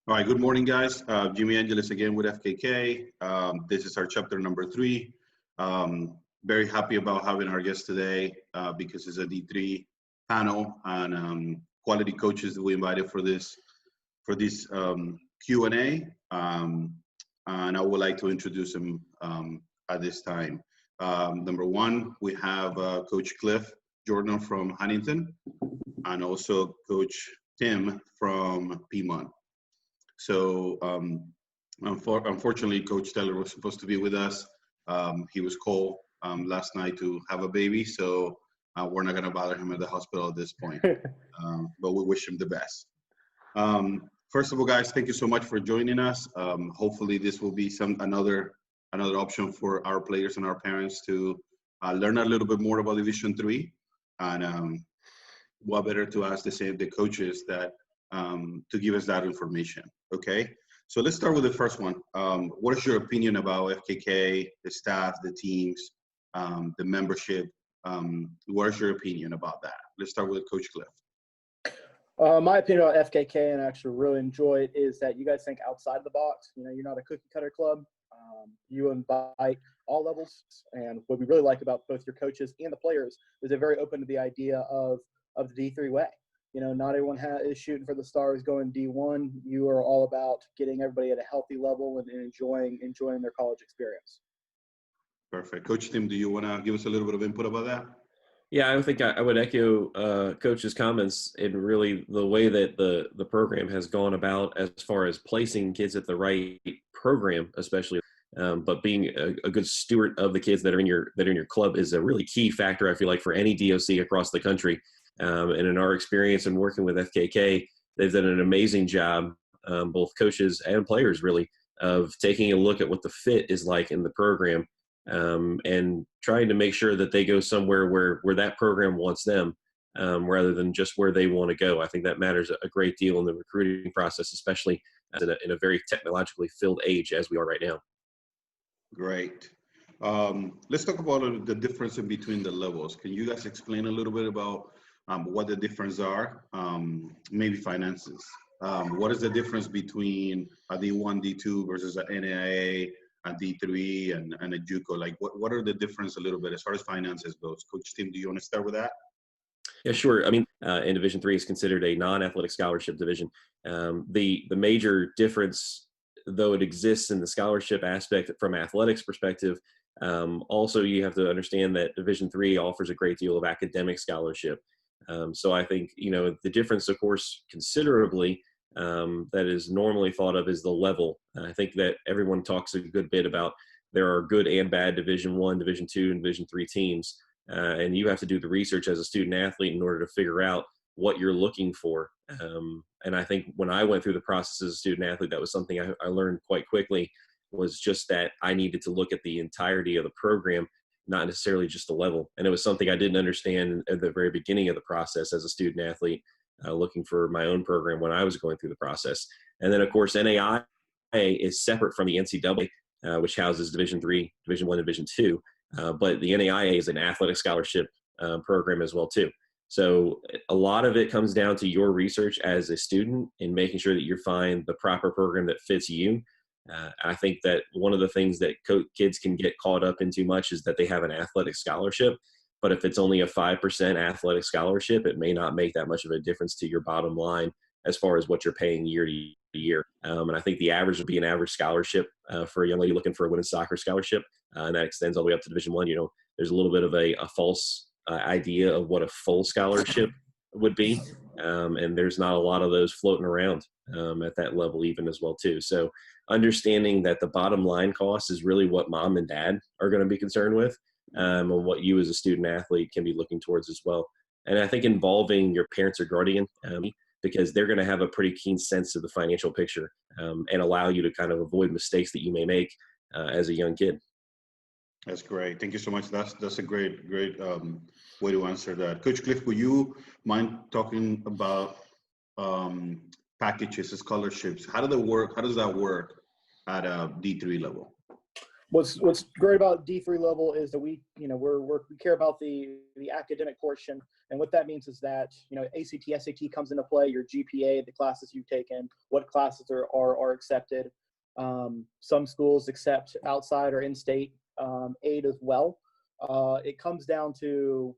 All right, good morning, guys. Jimmy Angeles again with FKK. This is our chapter number 3. Very happy about having our guest today because it's a D3 panel and quality coaches that we invited for this Q&A. And I would like to introduce them at this time. Number 1, we have Coach Cliff Jordan from Huntington and also Coach Tim from Piedmont. So unfortunately, Coach Teller was supposed to be with us. He was called last night to have a baby, so we're not going to bother him at the hospital at this point. But we wish him the best. First of all, guys, thank you so much for joining us. Hopefully, this will be another option for our players and our parents to learn a little bit more about Division III. And what better to ask the coaches that to give us that information. Okay, so let's start with the first one. What is your opinion about FKK, the staff, the teams, the membership? What is your opinion about that? Let's start with Coach Cliff. My opinion about FKK, and I actually really enjoy it, is that you guys think outside the box. You know, you're not a cookie cutter club. You invite all levels, and what we really like about both your coaches and the players is they're very open to the idea of the D3 way. You know, not everyone is shooting for the stars going D1. You are all about getting everybody at a healthy level and enjoying their college experience. Perfect. Coach Tim, do you want to give us a little bit of input about that? Yeah, I think I would echo Coach's comments in really the way that the program has gone about as far as placing kids at the right program, especially, but being a good steward of the kids that are in your club is a really key factor, I feel like, for any DOC across the country. And in our experience in working with FKK, they've done an amazing job, both coaches and players really, of taking a look at what the fit is like in the program and trying to make sure that they go somewhere where that program wants them rather than just where they want to go. I think that matters a great deal in the recruiting process, especially in a very technologically filled age as we are right now. Great. Let's talk about the difference in between the levels. Can you guys explain a little bit about what the difference are, maybe finances? What is the difference between a D1, D2 versus an NAIA, a D3, and a JUCO? Like, what are the difference a little bit as far as finances goes? Coach Tim, do you want to start with that? Yeah, sure. I mean, in Division III is considered a non-athletic scholarship division. The major difference, though it exists in the scholarship aspect from athletics perspective, also you have to understand that Division III offers a great deal of academic scholarship. So I think, you know, the difference, of course, considerably that is normally thought of as the level. I think that everyone talks a good bit about there are good and bad Division I, Division II, and Division III teams. And you have to do the research as a student athlete in order to figure out what you're looking for. And I think when I went through the process as a student athlete, that was something I learned quite quickly, was just that I needed to look at the entirety of the program, not necessarily just the level. And it was something I didn't understand at the very beginning of the process as a student athlete, looking for my own program when I was going through the process. And then, of course, NAIA is separate from the NCAA, which houses Division III, Division I, Division II. But the NAIA is an athletic scholarship program as well, too. So a lot of it comes down to your research as a student and making sure that you find the proper program that fits you. I think that one of the things that kids can get caught up in too much is that they have an athletic scholarship, but if it's only a 5% athletic scholarship, it may not make that much of a difference to your bottom line as far as what you're paying year to year. And I think the average would be an average scholarship for a young lady looking for a women's soccer scholarship, and that extends all the way up to Division I. You know, there's a little bit of a false idea of what a full scholarship would be, and there's not a lot of those floating around at that level even as well too. So understanding that the bottom line cost is really what mom and dad are going to be concerned with, and what you as a student athlete can be looking towards as well. And I think involving your parents or guardian, because they're going to have a pretty keen sense of the financial picture and allow you to kind of avoid mistakes that you may make as a young kid. That's great. Thank you so much. That's a great way to answer that. Coach Cliff, would you mind talking about packages, scholarships? How does that work at a D3 level? What's great about D3 level is that we care about the academic portion, and what that means is that ACT, SAT comes into play, your GPA, the classes you've taken, what classes are accepted. Some schools accept outside or in-state aid as well. It comes down to,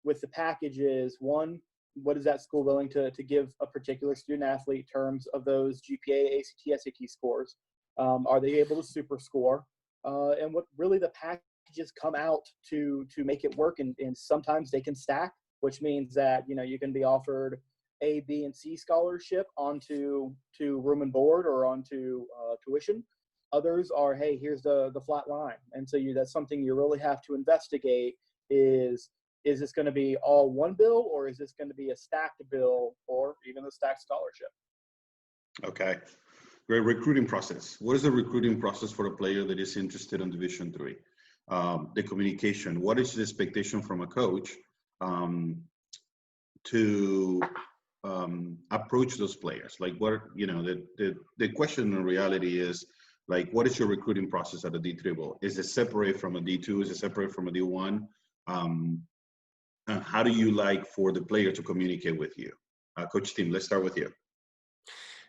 with the packages, one, what is that school willing to give a particular student athlete in terms of those GPA, ACT, SAT scores? Are they able to super score? And what really the packages come out to make it work, and sometimes they can stack, which means that you can be offered A, B, and C scholarship onto room and board or onto tuition. Others are, hey, here's the flat line, and so that's something you really have to investigate. Is this going to be all one bill, or is this going to be a stacked bill, or even a stacked scholarship? Okay. Great. Recruiting process. What is the recruiting process for a player that is interested in Division III? The communication. What is the expectation from a coach to approach those players? Like, what the question in reality is, like, what is your recruiting process at a D3 level? Is it separate from a D2? Is it separate from a D1? How do you like for the player to communicate with you? Coach Tim, let's start with you.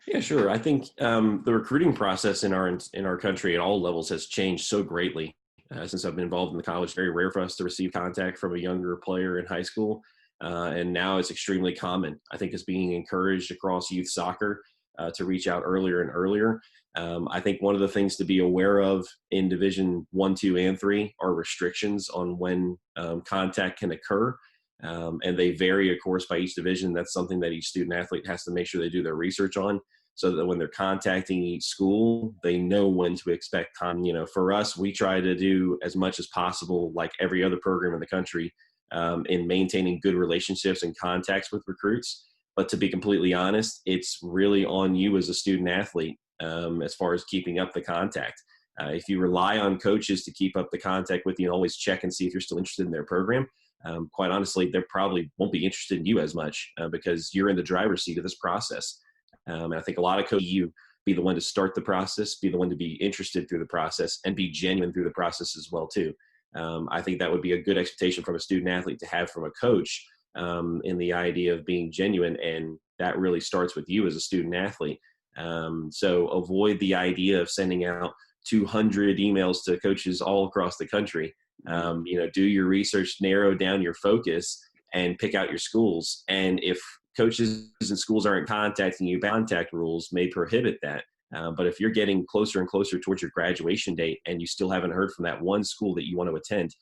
Yeah, sure. I think the recruiting process in our country at all levels has changed so greatly since I've been involved in the college. It's very rare for us to receive contact from a younger player in high school, and now it's extremely common. I think it's being encouraged across youth soccer to reach out earlier and earlier. I think one of the things to be aware of in Division I, II, and III are restrictions on when contact can occur. And they vary, of course, by each division. That's something that each student athlete has to make sure they do their research on, so that when they're contacting each school, they know when to expect. For us, we try to do as much as possible, like every other program in the country, in maintaining good relationships and contacts with recruits. But to be completely honest, it's really on you as a student athlete as far as keeping up the contact. If you rely on coaches to keep up the contact with you and always check and see if you're still interested in their program, quite honestly, they probably won't be interested in you as much because you're in the driver's seat of this process. And I think a lot of coaches, you be the one to start the process, be the one to be interested through the process, and be genuine through the process as well too. I think that would be a good expectation from a student athlete to have from a coach in the idea of being genuine, and that really starts with you as a student athlete. So avoid the idea of sending out 200 emails to coaches all across the country. Do your research, narrow down your focus, and pick out your schools. And if coaches and schools aren't contacting you, contact rules may prohibit that. But if you're getting closer and closer towards your graduation date and you still haven't heard from that one school that you want to attend,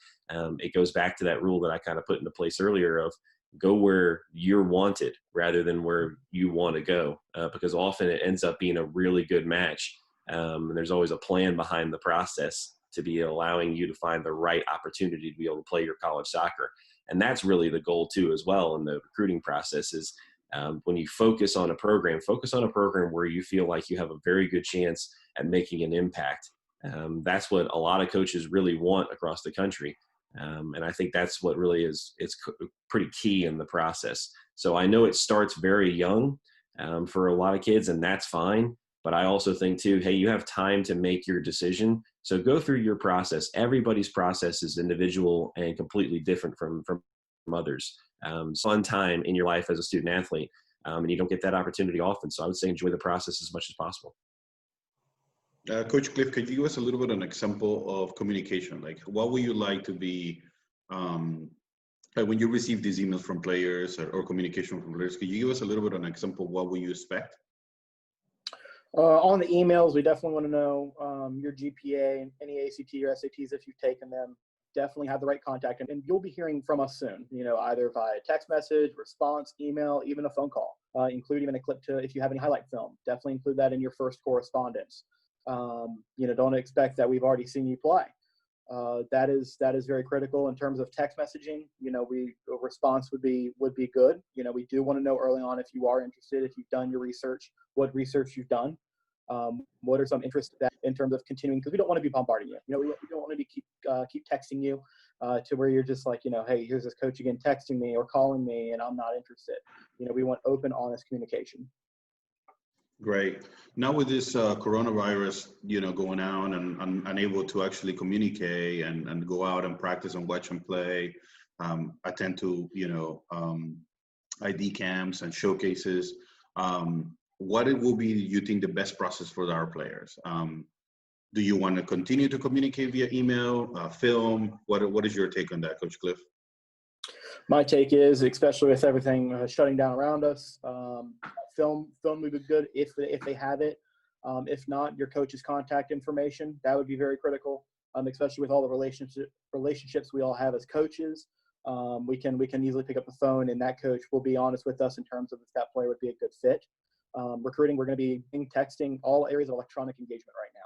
it goes back to that rule that I kind of put into place earlier of go where you're wanted rather than where you want to go, because often it ends up being a really good match. And there's always a plan behind the process to be allowing you to find the right opportunity to be able to play your college soccer. And that's really the goal too, as well, in the recruiting process is when you focus on a program where you feel like you have a very good chance at making an impact. That's what a lot of coaches really want across the country. And I think that's what really it's pretty key in the process. So I know it starts very young for a lot of kids, and that's fine. But I also think too, hey, you have time to make your decision. So go through your process. Everybody's process is individual and completely different from others. Fun time in your life as a student athlete, and you don't get that opportunity often. So I would say enjoy the process as much as possible. Coach Cliff, could you give us a little bit of an example of communication? Like, what would you like to be, like when you receive these emails from players or communication from players, could you give us a little bit of an example of what would you expect? On the emails, we definitely want to know your GPA and any ACT or SATs if you've taken them. Definitely have the right contact, and you'll be hearing from us soon. Either via text message, response, email, even a phone call. Include even a clip to if you have any highlight film. Definitely include that in your first correspondence. Don't expect that we've already seen you play. That is very critical in terms of text messaging. A response would be good. We do want to know early on if you are interested, if you've done your research, what research you've done, what are some interests that in terms of continuing, because we don't want to be bombarding you. We don't want to be keep texting you to where you're just like, hey, here's this coach again texting me or calling me and I'm not interested. We want open, honest communication. Great. Now with this coronavirus, going on and unable to actually communicate and go out and practice and watch and play, attend to, ID camps and showcases. What it will be, you think, the best process for our players? Do you want to continue to communicate via email, film? What is your take on that, Coach Cliff? My take is, especially with everything shutting down around us, film would be good if they have it. If not, your coach's contact information, that would be very critical, especially with all the relationships we all have as coaches. We can easily pick up the phone, and that coach will be honest with us in terms of if that player would be a good fit. Recruiting, we're going to be texting, all areas of electronic engagement right now.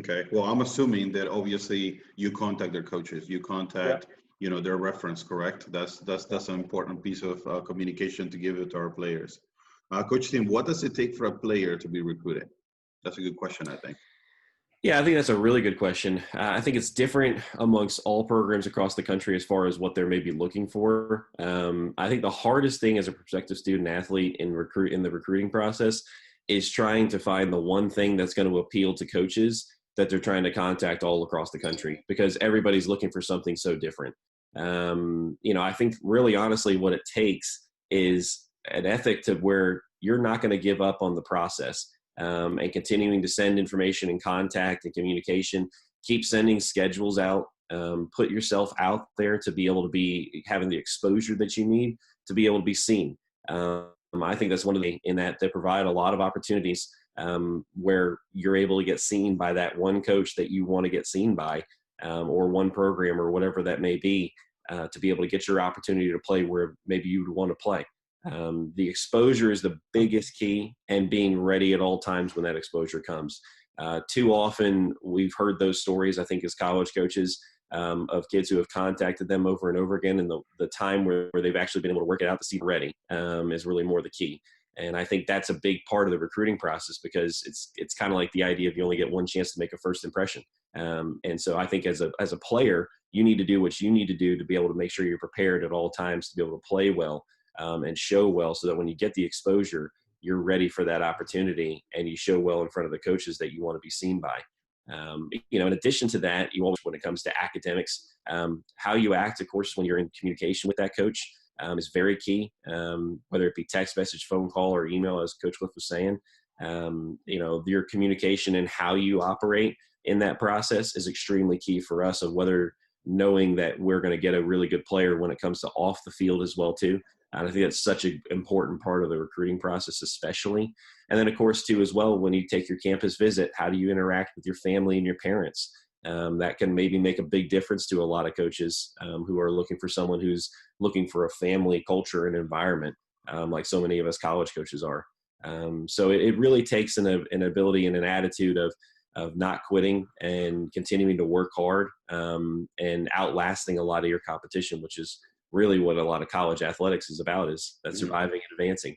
Okay. Well, I'm assuming that obviously you contact their coaches, you contact, their reference, correct? That's an important piece of communication to give it to our players. Coach Tim, what does it take for a player to be recruited? That's a good question, I think. Yeah, I think that's a really good question. I think it's different amongst all programs across the country as far as what they're maybe looking for. I think the hardest thing as a prospective student athlete in the recruiting process is trying to find the one thing that's going to appeal to coaches that they're trying to contact all across the country, because everybody's looking for something so different. I think really honestly what it takes is an ethic to where you're not going to give up on the process. And continuing to send information and contact and communication, keep sending schedules out, put yourself out there to be able to be having the exposure that you need to be able to be seen. I think that's one of the, in that they provide a lot of opportunities where you're able to get seen by that one coach that you want to get seen by, or one program or whatever that may be, to be able to get your opportunity to play where maybe you would want to play. The exposure is the biggest key, and being ready at all times when that exposure comes. Too often we've heard those stories, I think, as college coaches, of kids who have contacted them over and over again, and the time where they've actually been able to work it out to see ready is really more the key. And I think that's a big part of the recruiting process, because it's kind of like the idea of you only get one chance to make a first impression. And so I think as a player, you need to do what you need to do to be able to make sure you're prepared at all times to be able to play well. And show well, so that when you get the exposure, you're ready for that opportunity, and you show well in front of the coaches that you want to be seen by. In addition to that, you always, when it comes to academics, how you act, of course, when you're in communication with that coach is very key, whether it be text message, phone call, or email, as Coach Cliff was saying. Your communication and how you operate in that process is extremely key for us, of whether knowing that we're going to get a really good player when it comes to off the field as well, too. And I think that's such an important part of the recruiting process, especially. And then, of course, too, as well, when you take your campus visit, how do you interact with your family and your parents? That can maybe make a big difference to a lot of coaches who are looking for someone who's looking for a family culture and environment, like so many of us college coaches are. So it really takes an ability and an attitude of not quitting and continuing to work hard, and outlasting a lot of your competition, which is really what a lot of college athletics is about, is that surviving and advancing.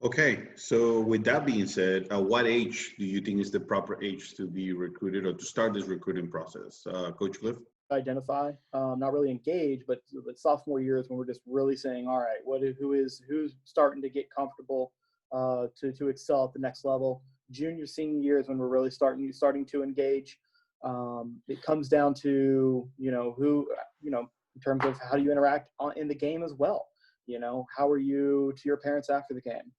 Okay, so with that being said, what age do you think is the proper age to be recruited or to start this recruiting process? Coach Cliff? Identify, not really engage, but sophomore year is when we're just really saying, all right, who's starting to get comfortable to excel at the next level. Junior, senior year is when we're really starting to engage. It comes down to, in terms of how do you interact in the game as well. How are you to your parents after the game?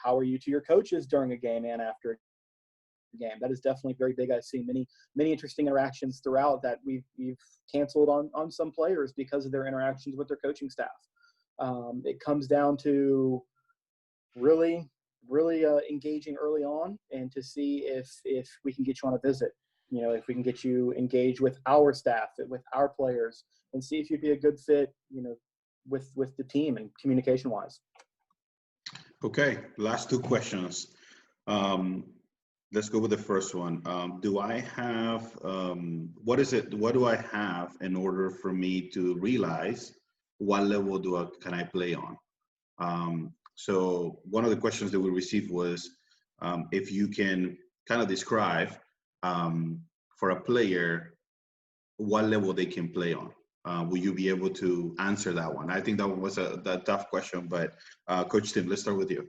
How are you to your coaches during a game and after a game? That is definitely very big. I've seen many interesting interactions throughout that we've canceled on some players because of their interactions with their coaching staff. It comes down to really engaging early on, and to see if we can get you on a visit. If we can get you engaged with our staff, with our players, and see if you'd be a good fit, with the team and communication wise. Okay, last two questions. Let's go with the first one. Do I have, what do I have in order for me to realize what level can I play on? So one of the questions that we received was, if you can kind of describe for a player what level they can play on. Will you be able to answer that one? I think that one was a tough question, but Coach Tim, let's start with you.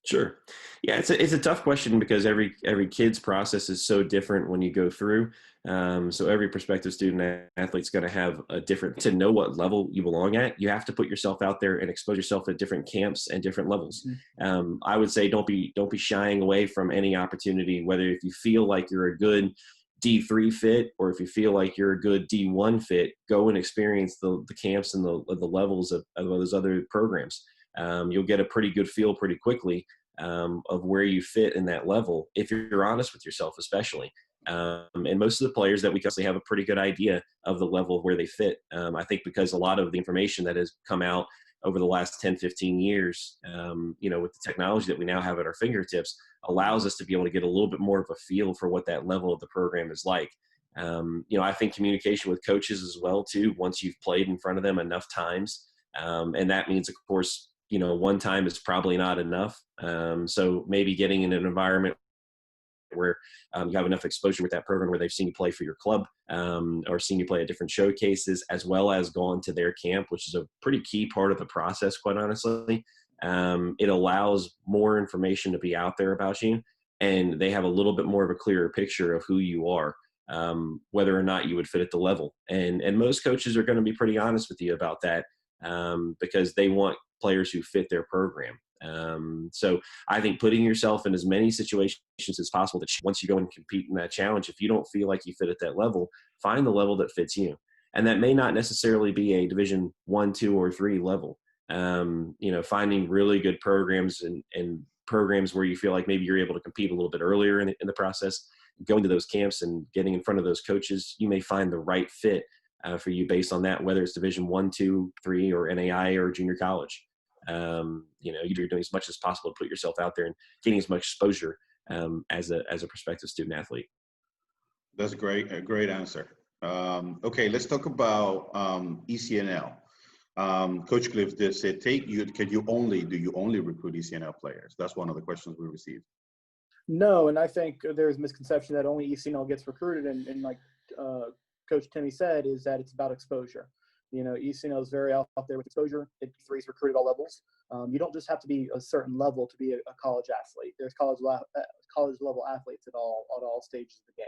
Sure. Yeah, it's a tough question because every kid's process is so different when you go through. So every prospective student athlete's going to have a different. To know what level you belong at, you have to put yourself out there and expose yourself at different camps and different levels. I would say don't be shying away from any opportunity. Whether if you feel like you're a good D3 fit or if you feel like you're a good D1 fit, go and experience the camps and the levels of those other programs. You'll get a pretty good feel pretty quickly of where you fit in that level if you're honest with yourself, especially. And most of the players that we can have a pretty good idea of the level of where they fit. I think because a lot of the information that has come out over the last 10, 15 years, with the technology that we now have at our fingertips, allows us to be able to get a little bit more of a feel for what that level of the program is like. I think communication with coaches as well, too, once you've played in front of them enough times. And that means, of course, one time is probably not enough. So maybe getting in an environment where you have enough exposure with that program where they've seen you play for your club or seen you play at different showcases, as well as gone to their camp, which is a pretty key part of the process, quite honestly. It allows more information to be out there about you, and they have a little bit more of a clearer picture of who you are, whether or not you would fit at the level. And most coaches are going to be pretty honest with you about that because they want players who fit their program. So I think putting yourself in as many situations as possible that once you go and compete in that challenge, if you don't feel like you fit at that level, find the level that fits you. And that may not necessarily be a Division 1, 2, or 3 level. Finding really good programs and programs where you feel like maybe you're able to compete a little bit earlier in the process, going to those camps and getting in front of those coaches, you may find the right fit for you based on that, whether it's Division 1, 2, 3, or NAI or junior college. You're doing as much as possible to put yourself out there and getting as much exposure as a prospective student athlete. That's great. A great answer. Okay, let's talk about ECNL. Coach Cliff did say, do you only recruit ECNL players? That's one of the questions we received. No, and I think there's a misconception that only ECNL gets recruited, and like Coach Timmy said, is that it's about exposure. ECNL is very out there with exposure. D3 is recruited all levels. You don't just have to be a certain level to be a college athlete. There's college level athletes at all stages of the game.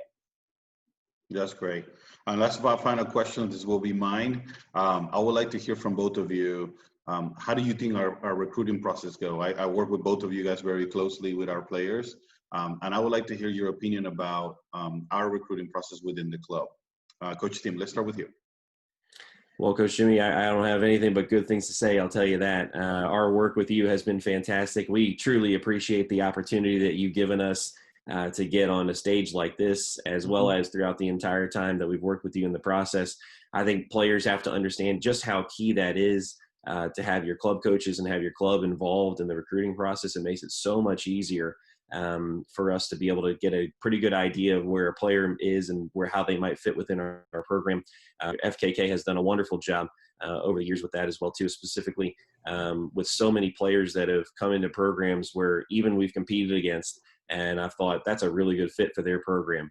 That's great. And last final question. This will be mine. I would like to hear from both of you. How do you think our recruiting process go? I work with both of you guys very closely with our players. And I would like to hear your opinion about our recruiting process within the club. Coach Tim, let's start with you. Well, Coach Jimmy, I don't have anything but good things to say. I'll tell you that. Our work with you has been fantastic. We truly appreciate the opportunity that you've given us to get on a stage like this, as well as throughout the entire time that we've worked with you in the process. I think players have to understand just how key that is to have your club coaches and have your club involved in the recruiting process. It makes it so much easier for us to be able to get a pretty good idea of where a player is and how they might fit within our program. FKK has done a wonderful job over the years with that as well too, specifically with so many players that have come into programs where even we've competed against, and I've thought that's a really good fit for their program.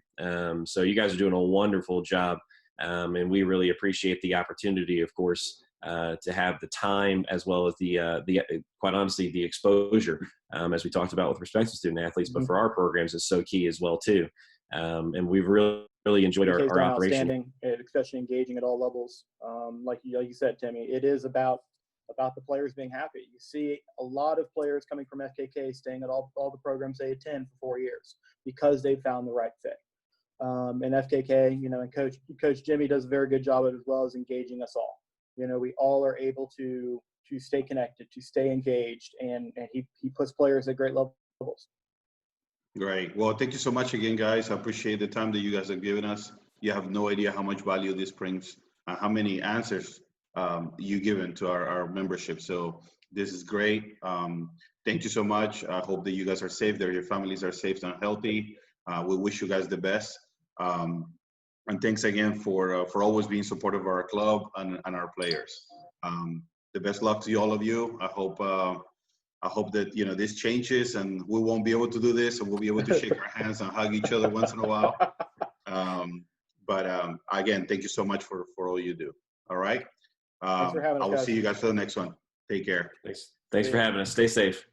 So you guys are doing a wonderful job, and we really appreciate the opportunity, of course, to have the time as well as the quite honestly the exposure, as we talked about with prospective student athletes, but for our programs is so key as well too. And we've really enjoyed our operation. Outstanding, especially engaging at all levels. Like you said, Timmy, it is about the players being happy. You see a lot of players coming from FKK staying at all the programs they attend for 4 years because they found the right fit. And FKK, and Coach Jimmy does a very good job of it, as well as engaging us all. We all are able to stay connected, to stay engaged, and he puts players at great levels. Great. Well, thank you so much again, guys. I appreciate the time that you guys have given us. You have no idea how much value this brings, how many answers you've given to our membership. So this is great. Thank you so much. I hope that you guys are safe, that your families are safe and healthy. We wish you guys the best. And thanks again for always being supportive of our club and our players. The best luck to all of you. I hope that this changes and we won't be able to do this, and we'll be able to shake our hands and hug each other once in a while. But again, thank you so much for all you do. All right. Thanks for having us. I will see you guys for the next one. Take care. Thanks for having us. Stay safe.